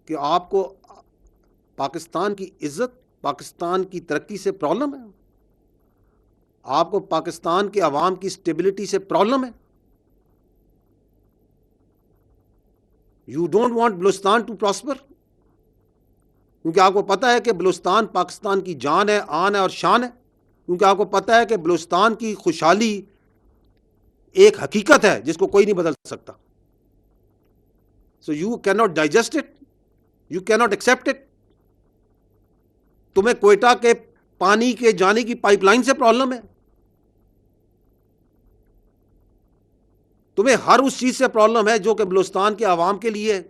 کہ آپ کو پاکستان کی عزت، پاکستان کی ترقی سے پرابلم ہے؟ آپ کو پاکستان کے عوام کی اسٹیبلٹی سے پرابلم ہے؟ You don't want Balochistan to prosper, کیونکہ آپ کو پتہ ہے کہ بلوچستان پاکستان کی جان ہے، آن ہے اور شان ہے، کیونکہ آپ کو پتہ ہے کہ بلوچستان کی خوشحالی ایک حقیقت ہے جس کو کوئی نہیں بدل سکتا. سو یو کی ناٹ ڈائجسٹ اٹ، یو کی ناٹ ایکسیپٹ اٹ. تمہیں کوئٹہ کے پانی کے جانے کی پائپ لائن سے پرابلم ہے، تمہیں ہر اس چیز سے پرابلم ہے جو کہ بلوچستان کے عوام کے لیے ہے.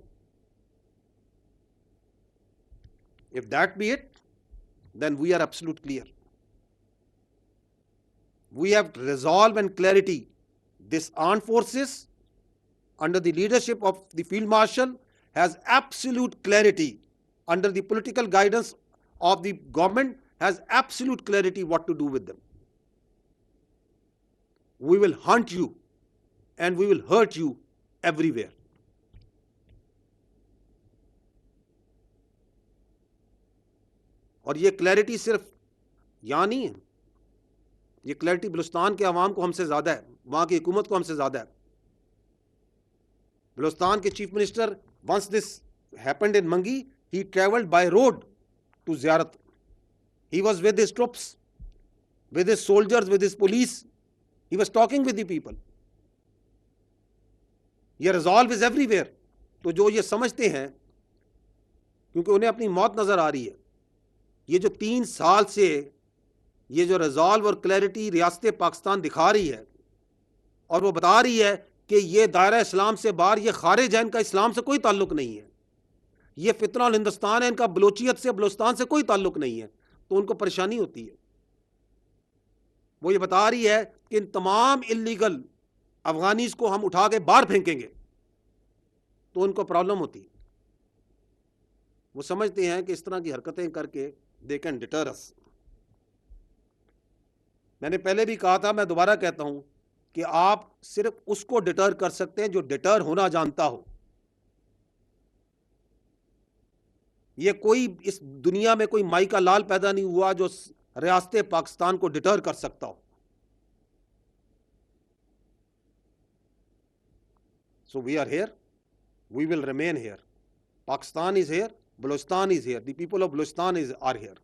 If that be it, then we are absolute clear. We have resolve and clarity. This armed forces under the leadership of the Field Marshal has absolute clarity, under the political guidance of the government has absolute clarity what to do with them. We will hunt you and we will hurt you everywhere. اور یہ clarity صرف یہاں نہیں ہے، یہ clarity Balochistan کے عوام کو ہم سے زیادہ ہے، وہاں کی حکومت کو ہم سے زیادہ ہے. بلوچستان کے chief minister once this happened in Mangi, he traveled by road to زیارت. He was with his troops, with his soldiers, with his police. He was talking with the people. یہ resolve is everywhere. تو جو یہ سمجھتے ہیں کیونکہ انہیں اپنی موت نظر آ رہی ہے، یہ جو 3 سال سے یہ جو ریزالو اور کلیئرٹی ریاست پاکستان دکھا رہی ہے اور وہ بتا رہی ہے کہ یہ دائرہ اسلام سے باہر، یہ خارج ہے، ان کا اسلام سے کوئی تعلق نہیں ہے، یہ فتنہ الہندوستان ہے، ان کا بلوچیت سے، بلوچستان سے کوئی تعلق نہیں ہے، تو ان کو پریشانی ہوتی ہے. وہ یہ بتا رہی ہے کہ ان تمام اللیگل افغانیز کو ہم اٹھا کے باہر پھینکیں گے، تو ان کو پرابلم ہوتی ہے. وہ سمجھتے ہیں کہ اس طرح کی حرکتیں کر کے they can deter us. میں نے پہلے بھی کہا تھا، میں دوبارہ کہتا ہوں کہ آپ صرف اس کو ڈٹر کر سکتے ہیں جو ڈٹر ہونا جانتا ہو. یہ کوئی اس دنیا میں کوئی مائی کا لال پیدا نہیں ہوا جو ریاست پاکستان کو ڈٹر کر سکتا ہو. So we are here, we will remain here. Pakistan is here, Balochistan is here, the people of Balochistan are here.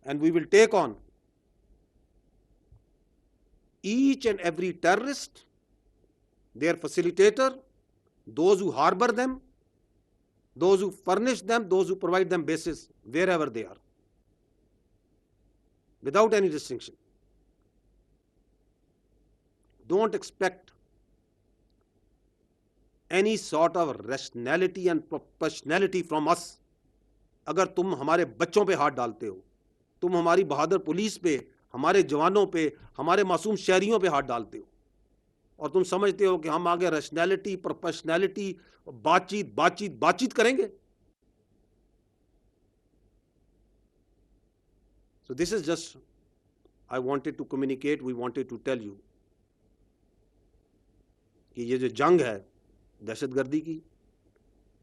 And we will take on each and every terrorist, their facilitator, those who harbor them, those who furnish them, those who provide them bases wherever they are, without any distinction. Don't expect any sort of rationality and proportionality from us. اگر تم ہمارے بچوں پہ ہاتھ ڈالتے ہو، تم ہماری بہادر police پہ، ہمارے جوانوں پہ، ہمارے معصوم شہریوں پہ ہاتھ ڈالتے ہو، اور تم سمجھتے ہو کہ ہم آگے ریشنلٹی، پروفیشنلٹی، بات چیت کریں گے. So this is just, I wanted to communicate, we wanted to tell you کہ یہ جو جنگ ہے دہشت گردی کی،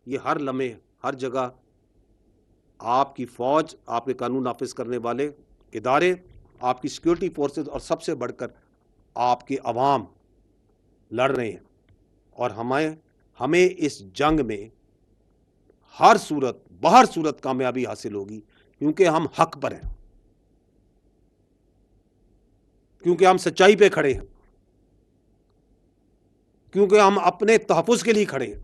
یہ ہر لمحے، ہر جگہ آپ کی فوج، آپ کے قانون نافذ کرنے والے ادارے، آپ کی سیکورٹی فورسز اور سب سے بڑھ کر آپ کے عوام لڑ رہے ہیں. اور ہمیں اس جنگ میں ہر صورت، بہر صورت کامیابی حاصل ہوگی، کیونکہ ہم حق پر ہیں، کیونکہ ہم سچائی پہ کھڑے ہیں، کیونکہ ہم اپنے تحفظ کے لیے کھڑے ہیں.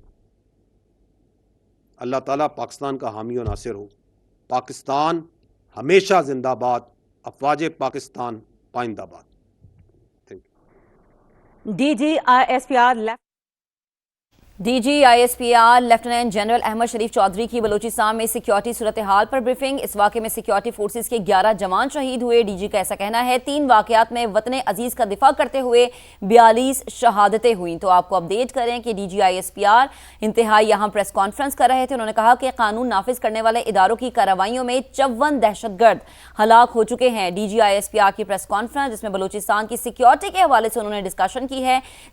اللہ تعالیٰ پاکستان کا حامی و ناصر ہو. پاکستان ہمیشہ زندہ باد. افواج پاکستان پائندہ باد. D G I S P R lieutenant general Ahmed Sharif Chaudhry کی بلوچستان میں سیکیورٹی صورتحال پر بریفنگ. اس واقعے میں سیکیورٹی فورسز کے 11 جوان شہید ہوئے. ڈی جی کا ایسا کہنا ہے 3 واقعات میں وطن عزیز کا دفاع کرتے ہوئے 42 شہادتیں ہوئیں. تو آپ کو اپڈیٹ کریں کہ D G I S P R انتہائی یہاں پریس کانفرنس کر رہے تھے. انہوں نے کہا کہ قانون نافذ کرنے والے اداروں کی کارروائیوں میں 54 دہشت گرد ہلاک ہو چکے ہیں. D G I S P R کی پریس کانفرنس جس میں بلوچستان کی سیکیورٹی کے حوالے سے انہوں نے ڈسکشن کی ہے.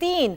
3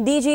DG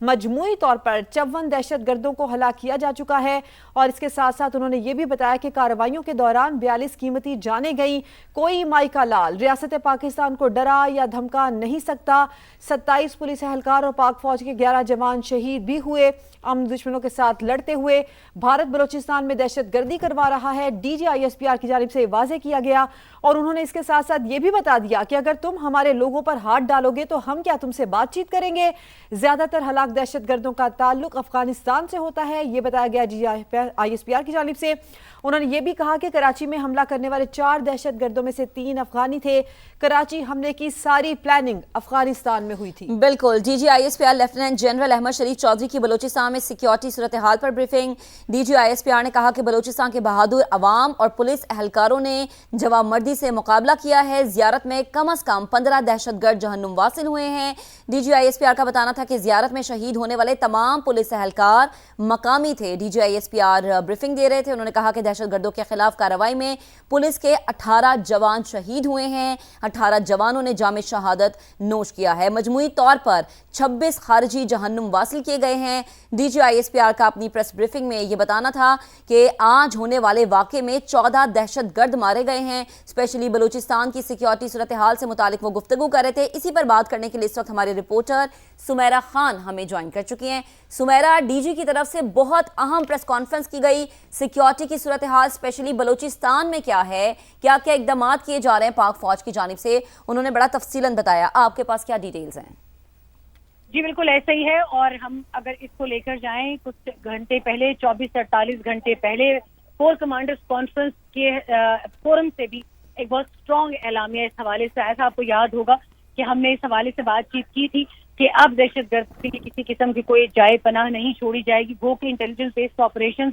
مجموعی طور پر 54 دہشت گردوں کو ہلاک کیا جا چکا ہے. اور اس کے ساتھ ساتھ انہوں نے یہ بھی بتایا کہ کارروائیوں کے دوران 42 قیمتی جانیں گئیں. کوئی مائکا لال ریاست پاکستان کو ڈرا یا دھمکا نہیں سکتا. 27 پولیس اہلکار اور پاک فوج کے 11 جوان شہید بھی ہوئے امن دشمنوں کے ساتھ لڑتے ہوئے. بھارت بلوچستان میں دہشت گردی کروا رہا ہے، D G I S P R کی جانب سے واضح کیا گیا. اور انہوں نے اس کے ساتھ ساتھ یہ بھی بتا دیا کہ اگر تم ہمارے لوگوں پر ہاتھ ڈالو گے تو ہم کیا تم سے بات چیت کریں گے. زیادہ تر ہلاک دہشت گردوں کا تعلق افغانستان سے ہوتا ہے، یہ بتایا گیا D G I S P R کی جانب سے. انہوں نے یہ بھی کہا کہ کراچی میں حملہ کرنے والے 4 دہشت گردوں میں سے 3 افغانی تھے. کراچی حملے کی ساری پلاننگ افغانستان میں ہوئی تھی. بالکل. D G I S P R lieutenant general Ahmed Sharif Chaudhry کی بلوچستان میں سیکیورٹی صورتحال پر briefing. D G I S P R نے کہا کہ بلوچستان کے بہادر عوام اور پولیس اہلکاروں نے جواب مردی سے مقابلہ کیا ہے. زیارت میں کم از کم 15 دہشت گرد جہنم واصل ہوئے ہیں. D G I S P R کا بتانا تھا کہ زیارت میں شہید ہونے والے تمام پولیس اہلکار مقامی تھے. D G I S P R briefing دے رہے تھے. انہوں نے کہا کہ دہشت گردوں کے خلاف کارروائی میں پولیس کے 18 جوان شہید ہوئے ہیں. 18 جوانوں نے جام شہادت نوش کیا ہے. مجموعی طور پر 26 خارجی جہنم واصل کیے گئے ہیں. D G I S P R کا اپنی پریس بریفنگ میں یہ بتانا تھا کہ آج ہونے والے واقعے میں 14 دہشت گرد مارے گئے ہیں. اسپیشلی بلوچستان کی سیکیورٹی صورتحال سے متعلق وہ گفتگو کر رہے تھے. اسی پر بات کرنے کے لیے اس وقت ہمارے رپورٹر سمیرہ خان ہمیں جوائن کر چکی ہیں. سمیرہ، ڈی جی کی طرف سے بہت اہم پریس کانفرنس کی گئی. سیکیورٹی کی صورتحال اسپیشلی بلوچستان میں کیا ہے، کیا کیا اقدامات کیے جا رہے ہیں پاک فوج کی جانب سے، انہوں نے بڑا تفصیلاً بتایا. آپ کے پاس کیا ڈیٹیلز ہیں؟ جی بالکل ایسا ہی ہے، اور ہم اگر اس کو لے کر جائیں کچھ گھنٹے پہلے 24-48 گھنٹے پہلے فور کمانڈرز کانفرنس کے فورم سے بھی ایک بہت اسٹرانگ اعلامیہ اس حوالے سے آیا تھا. آپ کو یاد ہوگا کہ ہم نے اس حوالے سے بات چیت کی تھی کہ اب دہشت گردی کی کسی قسم کی کوئی جائے پناہ نہیں چھوڑی جائے گی. گو کہ intelligence based operation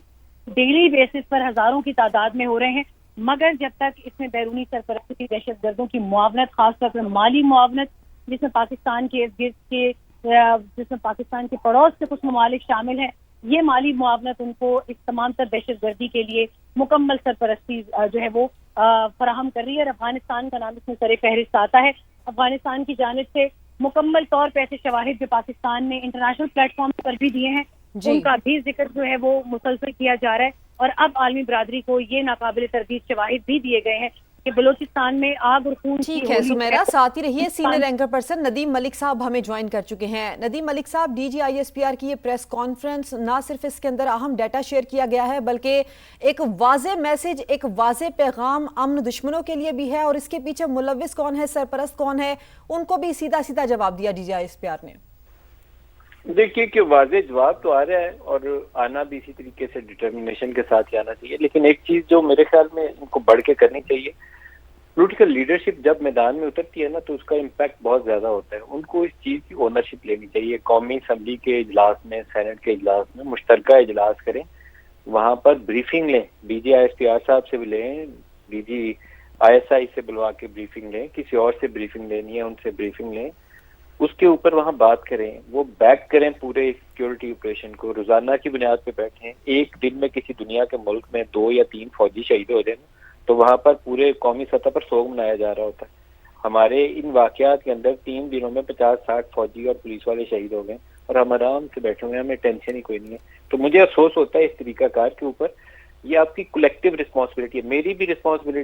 daily basis پر ہزاروں کی تعداد میں ہو رہے ہیں، مگر جب تک اس میں بیرونی سرپرستی دہشت گردوں کی معاونت، خاص طور پر مالی معاونت، جس میں پاکستان کے پڑوس سے کچھ ممالک شامل ہیں، یہ مالی معاونت ان کو اس تمام تر دہشت گردی کے لیے مکمل سرپرستی جو ہے وہ فراہم کر رہی ہے. اور افغانستان کا نام اس میں سر فہرست آتا ہے. افغانستان کی جانب سے مکمل طور پہ ایسے شواہد جو پاکستان نے انٹرنیشنل پلیٹ فارم پر بھی دیے ہیں، ان کا بھی ذکر جو ہے وہ مسلسل کیا جا رہا ہے. اور اب عالمی برادری کو یہ ناقابل تردید شواہد بھی دیے گئے ہیں کہ بلوچستان میں آگ اور خون. ٹھیک ہے سمیرہ، ساتھ ہی رہیے. Senior anchor person Nadeem Malik صاحب ہمیں جوائن کر چکے ہیں. ندیم ملک صاحب، D G I S P R کی یہ پریس کانفرنس نہ صرف اس کے اندر اہم ڈیٹا شیئر کیا گیا ہے بلکہ ایک واضح میسج، ایک واضح پیغام امن دشمنوں کے لیے بھی ہے، اور اس کے پیچھے ملوث کون ہے، سرپرست کون ہے، ان کو بھی سیدھا سیدھا جواب دیا D G I S P R نے. دیکھیے کہ واضح جواب تو آ رہا ہے، اور آنا بھی اسی طریقے سے ڈٹرمنیشن کے ساتھ ہی آنا چاہیے. لیکن ایک چیز جو میرے خیال میں ان کو بڑھ کے کرنی چاہیے، پولیٹیکل لیڈرشپ جب میدان میں اترتی ہے نا تو اس کا امپیکٹ بہت زیادہ ہوتا ہے. ان کو اس چیز کی اونرشپ لینی چاہیے. قومی اسمبلی کے اجلاس میں، سینٹ کے اجلاس میں مشترکہ اجلاس کریں، وہاں پر بریفنگ لیں. D G I S P R صاحب سے بھی لیں، D G I S I سے بلوا کے بریفنگ لیں، کسی اور سے بریفنگ لینی ہے ان سے بریفنگ لیں، اس کے اوپر وہاں بات کریں. وہ بیک کریں پورے سیکیورٹی آپریشن کو، روزانہ کی بنیاد پہ بیٹھیں. ایک دن میں کسی دنیا کے ملک میں 2 یا 3 فوجی شہید ہو جائیں تو وہاں پر پورے قومی سطح پر سوگ منایا جا رہا ہوتا ہے. ہمارے ان واقعات کے اندر 3 دنوں میں 50-60 فوجی اور پولیس والے شہید ہو گئے، اور ہم آرام سے بیٹھے ہوئے ہیں، ہمیں ٹینشن ہی کوئی نہیں ہے. تو مجھے افسوس ہوتا ہے اس طریقہ کار کے اوپر. یہ آپ کی کولیکٹیو رسپانسبلٹی ہے، میری بھی رسپانسبلٹی